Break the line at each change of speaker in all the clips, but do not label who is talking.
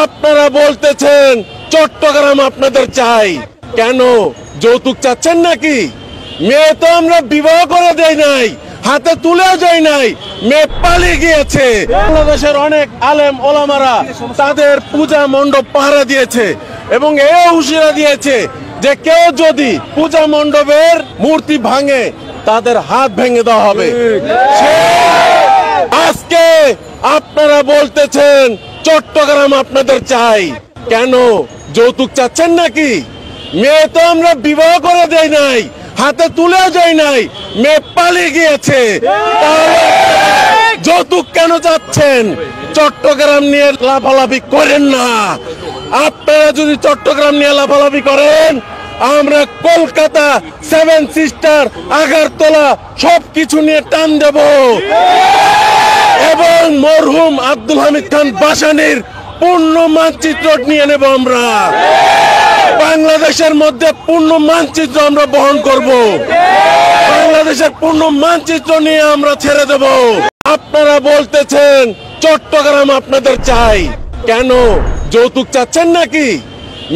আপনারা বলতেছেন চট্টগ্রাম আপনাদের চাই, কেন যৌতুক চাচ্ছেন নাকি? মেয়ে তো আমরা বিবাহ করে দেই নাই, হাতে তুলেও যাই নাই, মেয়ে পালিয়ে গিয়েছে। বাংলাদেশের অনেক আলেম ওলামারা তাদের পূজা মণ্ডপ পাহারা দিয়েছে এবং এও হুঁশিয়ারি দিয়েছে যে কেউ যদি পূজা মণ্ডপের মূর্তি ভাঙে তাদের হাত ভেঙে দেওয়া হবে। আজকে আপনারা বলতেছেন চট্টগ্রাম আপনাদের চাই, কেন যৌতুক চাচ্ছেন নাকি? মেয়ে তো আমরা বিবাহ করে দেই নাই, হাতে তুলেও যাই নাই, মেয়ে পালিয়ে গিয়েছে, তাহলে যৌতুক কেন চাচ্ছেন? চট্টগ্রাম নিয়ে লাফালাফি করেন না। আপনারা যদি চট্টগ্রাম নিয়ে লাফালাফি করেন, আমরা কলকাতা, সেভেন সিস্টার, আগারতলা সবকিছু নিয়ে টান দেব এবং মরহুম আব্দুল হামিদ খান ভাসানীর পূর্ণ মানচিত্র নিয়ে নেব। আমরা বাংলাদেশের মধ্যে পূর্ণ মানচিত্র আমরা বহন করব, বাংলাদেশের পূর্ণ মানচিত্র নিয়ে আমরা ছেড়ে দেব। আপনারা বলতেছেন চট্টগ্রাম আপনাদের চাই, কেন যৌতুক চাচ্ছেন নাকি?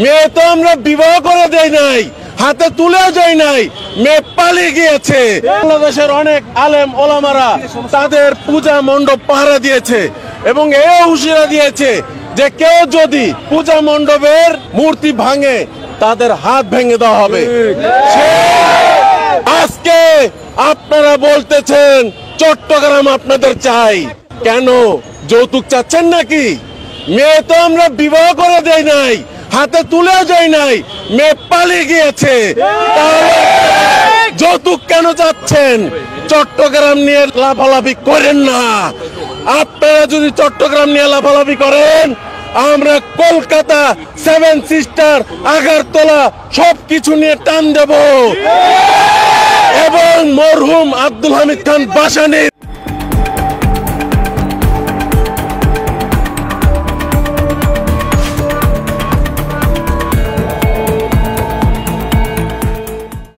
মেয়ে তো আমরা বিবাহ করে দেই নাই, হাতে তুলেও যাই নাই, মেয়ে পালিয়ে গিয়েছে। বাংলাদেশের অনেক আলেম ওলামারা তাদের পূজা মণ্ডপ পাহারা দিয়েছে এবং এও হুঁশিয়ারি দিয়েছে যে কেউ যদি পূজা মণ্ডপের মূর্তি ভাঙে তাদের হাত ভেঙে দেওয়া হবে। আজকে আপনারা বলতেছেন চট্টগ্রাম আপনাদের চাই, কেন যৌতুক চাচ্ছেন নাকি? মেয়ে তো আমরা বিবাহ করে দেই নাই, হাতে তুলেও যাই নাই, মেয়ে পালিয়ে গিয়েছে, তাহলে যৌতুক কেন চাচ্ছেন? চট্টগ্রাম নিয়ে লাফালাফি করেন না। আপনারা যদি চট্টগ্রাম নিয়ে লাফালাফি করেন, আমরা কলকাতা, সেভেন সিস্টার, আগারতলা সবকিছু নিয়ে টান দেব এবং মরহুম আব্দুল হামিদ খান ভাসানীর